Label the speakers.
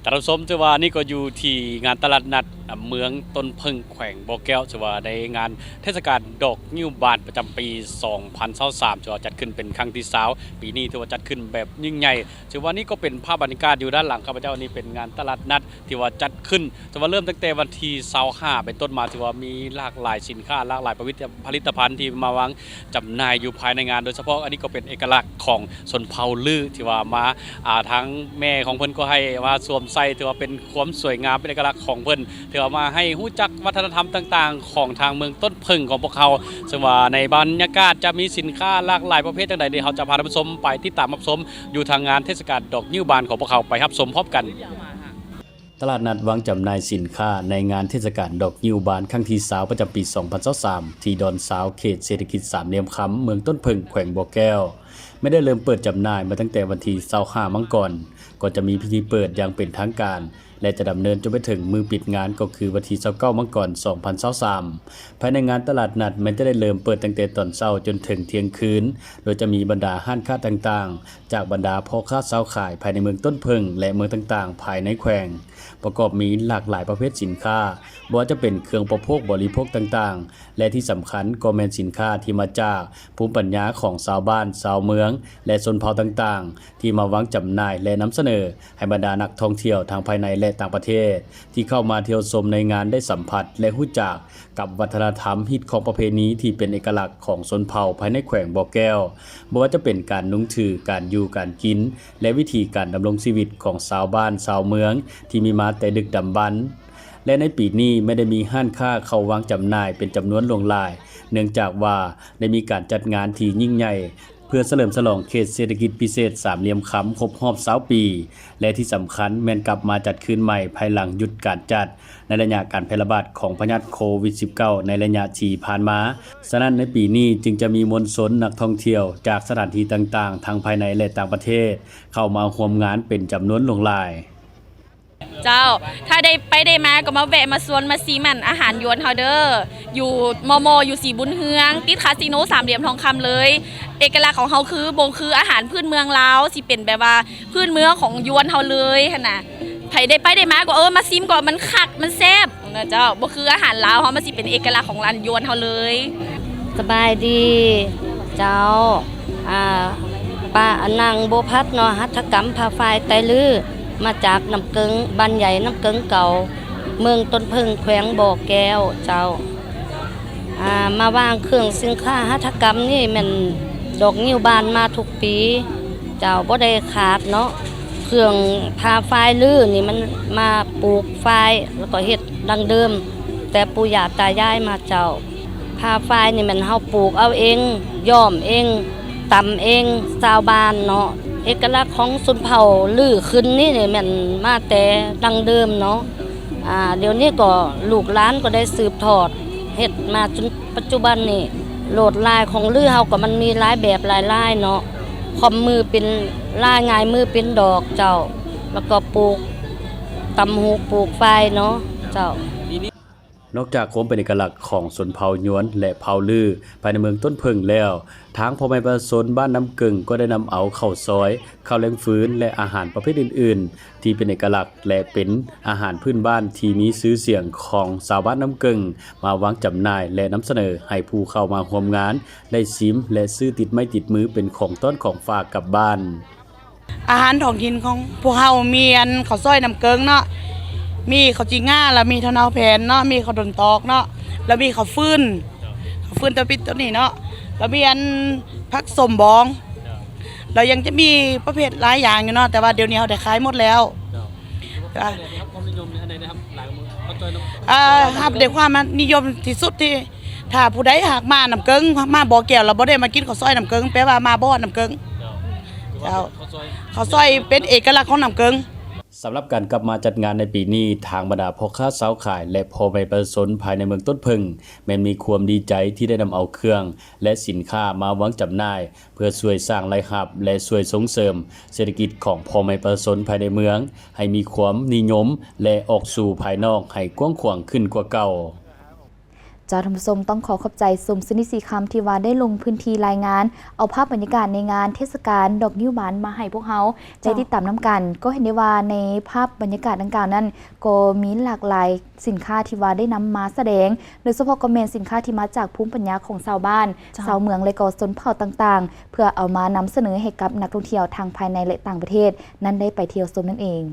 Speaker 1: ท่านผู้ชมจะว่านี่ก็อยู่ที่งานตลาดนัดเมืองต้นพึ่งแขวงบ่อแก้วจะว่าในงานเทศกาลดอกงิ้วบานประจำปี 2023จะว่าจัดขึ้นเป็นครั้งที่20ปีนี้ถือว่าจัดขึ้นแบบยิ่งใหญ่จะว่านี่ก็เป็นภาพบรรยากาศอยู่ด้านหลังข้าพเจ้านี่เป็นงานตลาดนัดที่ว่าจัดขึ้นจะว่าเริ่มตั้งแต่วันที่25เป็นต้นมาถือว่ามีหลากหลายสินค้าหลากหลายผลิตภัณฑ์ที่มาวางจำหน่ายอยู่ภายในงานโดยเฉพาะอันนี้ก็เป็นเอกลักษณ์ของชนเผ่าลือที่ว่ามาทั้งแม่ของเพิ่นก็ให้ว่าสวมใส่ถือว่าเป็นความสวยงามเป็นเอกลักษณ์ของเพิ่นถือว่ามาให้รู้จักวัฒนธรรมต่างๆของทางเมืองต้นพึ่งของพวกเขาซึ่งว่าในบรรยากาศจะมีสินค้าหลากหลายประเภทต่างๆที่เขาจะพาท่านผู้ชมไปที่ตามรับชมอยู่ทางงานเทศกาลดอกงิ้วบานของพวกเขาไปรับชมพร้อมกันตลาดนัดวางจำหน่ายสินค้าในงานเทศกาลดอกงิ้วบานครั้งที่20ประจำปี 2023ที่ดอนซาวเขตเศรษฐกิจสามเหลี่ยมค้ำเมืองต้นพึ่งแขวงบ่อแก้วไม่ได้เริ่มเปิดจำหน่ายมาตั้งแต่วันที่25มังกรก่อนจะมีพิธีเปิดอย่างเป็นทางการและจะดำเนินจนไปถึงมือปิดงานก็คือวันที่29มังกร2023ภายในงานตลาดนัดมันจะได้เริ่มเปิดตั้งแต่ตอนเช้าจนถึงเที่ยงคืนโดยจะมีบรรดาห้างค้าต่างๆจากบรรดาพ่อค้าสาวขายภายในเมืองต้นพึ่งและเมืองต่างๆภายในแขวงประกอบมีหลากหลายประเภทสินค้าบ่ว่าจะเป็นเครื่องอุปโภคบริโภคต่างๆและที่สำคัญก็แม่นสินค้าที่มาจากภูมิปัญญาของชาวบ้านชาวเมืองและชนเผ่าต่างๆที่มาวางจำหน่ายและนำเสนอให้บรรดานักท่องเที่ยวทางภายในและต่างประเทศที่เข้ามาเที่ยวชมในงานได้สัมผัสและรู้จักกับวัฒนธรรมฮิตของประเพณีที่เป็นเอกลักษณ์ของชนเผ่าภายในแขวงบ่อแก้วบ่ว่าจะเป็นการนุ่งถือการอยู่การกินและวิธีการดำรงชีวิตของชาวบ้านชาวเมืองที่มีมาแต่ดึกดำบรรพ์และในปีนี้ไม่ได้มีห้างค้าเข้าวางจำหน่ายเป็นจำนวนหลวงหลายเนื่องจากว่าได้มีการจัดงานที่ยิ่งใหญ่เพื่อเฉลิมฉลองเขตเศรษฐกิจพิเศษสามเหลี่ยมค้ำครบรอบ20ปีและที่สำคัญแม่นกลับมาจัดขึ้นใหม่ภายหลังหยุดการจัดในระยะการแพร่ระบาดของพยาธิโควิด -19 ในระยะที่ผ่านมาฉะนั้นในปีนี้จึงจะมีมวลชนนักท่องเที่ยวจากสถานที่ต่างๆทั้งภายในและต่างประเทศเข้ามาร่วมงานเป็นจำนวนหลวงหลาย
Speaker 2: เจ้าถ้าได้ไปได้มาก็มาแวะมาสวนมาซีมันอาหารยวนเฮาเด้ออยู่มออยู่สีบุญเฮืองติดคาสิโนสามเหลี่ยมทองคำเลยเอกลักษณ์ของเฮาคือบ่คืออาหารพื้นเมืองลาวสิเป็นแบบว่าพื้นเมืองของยวนเฮาเลยหั่นน่ะไผได้ไปได้มาก็มาซิมก่อนมันคักมันแซ่บนะเจ้าบ่คืออาหารลาวเฮามันสิเป็นเอกลักษณ์ของร้านยวนเฮาเลย
Speaker 3: สบายดีเจ้าป้าอนางโบพัดเนาะหัตถกรรมผ้าฝ้ายไตลือมาจากน้ำเกิงบ้านใหญ่น้ำเกิงเก่าเมืองต้นพึ่งแขวงบ่อแก้วเจ้ามาวางเครื่องสินค้าหัตถกรรมนี่มันดอกงิ้วบานมาทุกปีเจ้าบ่ได้ขาดเนาะเครื่องผ้าฝ้ายลือนี่มันมาปลูกฝ้ายแล้วก็เฮ็ดดังเดิมแต่ปู่ย่าตายายมาเจ้าผ้าฝ้ายนี่มันเฮาปลูกเอาเองย้อมเองตำเองชาวบ้านเนาะเอกลักษณ์ของชนเผ่าลือขึ้นนี่เนี่ยมันมาแต่ดังเดิมเนาะเดี๋ยวนี้ก็ลูกหลานก็ได้สืบทอดเฮ็ดมาจนปัจจุบันนี่โหลดลายของลือเฮาก็มันมีหลายแบบหลายลายเนาะคอมมือเป็นลายงายมือเป็นดอกเจ้าแล้วก็ปลูกตำหูปลูกไฟเนาะเจ้าน
Speaker 1: อกจากความเป็นเอกลักษณ์ของชนเผ่าหยวนและเผ่าลือภายในเมืองต้นพึ่งแล้วทางพ่อแม่ประชาชนบ้านน้ำกึ่งก็ได้นำเอาข้าวซอยข้าวแล้งฟื้นและอาหารประเภทอื่นๆที่เป็นเอกลักษณ์และเป็นอาหารพื้นบ้านที่มีชื่อเสียงของชาวบ้านน้ำกึ่งมาวางจำหน่ายและนำเสนอให้ผู้เข้ามาร่วมงานได้ชิมและซื้อติดไม้ติดมือเป็นของต้นของฝากกลับบ้าน
Speaker 4: อาหารท้องถิ่นของพวกเฮามีอันข้าวซอยน้ำเกิงเนาะมีข้าวจีง่าแล้วมีทะนาวแผ่นเนาะมีข้าวดนตอกเนาะแล้วมีข้าวฟื้นตัวปิดตัวนี้เนาะแล้วมีอันผักสมบองแล้วยังจะมีประเภทหลายอย่างอยู่เนาะแต่ว่าเดี๋ยวนี้เขาได้ขายหมดแล้วครับเด็กความนิยมที่สุดที่ถ้าผู้ใดหากมาน้ำเกิงมาบ่อแก้วเราบ่ได้มากินข้าวซอยน้ำเกิงแปลว่ามาบ่อน้ำเกิงข้าวซอยเป็นเอกลักษณ์ของน้ำเกิง
Speaker 1: สำหรับการกลับมาจัดงานในปีนี้ทางบรรดาพ่อค้าสาวขายและพ่อแม่ประชาชนภายในเมืองต้นพึ่งแม้มีความดีใจที่ได้นำเอาเครื่องและสินค้ามาวางจำหน่ายเพื่อช่วยสร้างรายรับและช่วยส่งเสริมเศรษฐกิจของพ่อแม่ประชาชนภายในเมืองให้มีความนิยมและออกสู่ภายนอกให้กว้างขวางขึ้นกว่าเก่า
Speaker 5: จ้าท่านผู้ชมต้องขอขอบใจสมสนิทสีคำที่ว่าได้ลงพื้นที่รายงานเอาภาพบรรยากาศในงานเทศกาลดอกนิ้วบานมาให้พวกเขาได้ติดตามน้ำกันก็เห็นได้ว่าในภาพบรรยากาศดังกล่าวนั้นก็มีหลากหลายสินค้าที่ว่าได้นำมาแสดงโดยเฉพาะก็แม่นสินค้าที่มาจากภูมิปัญญาของชาวบ้านชาวเมืองและก็ชนเผ่าต่างๆเพื่อเอามานำเสนอให้กับนักท่องเที่ยวทางภายในและต่างประเทศนั้นได้ไปเที่ยวชมนั่นเอง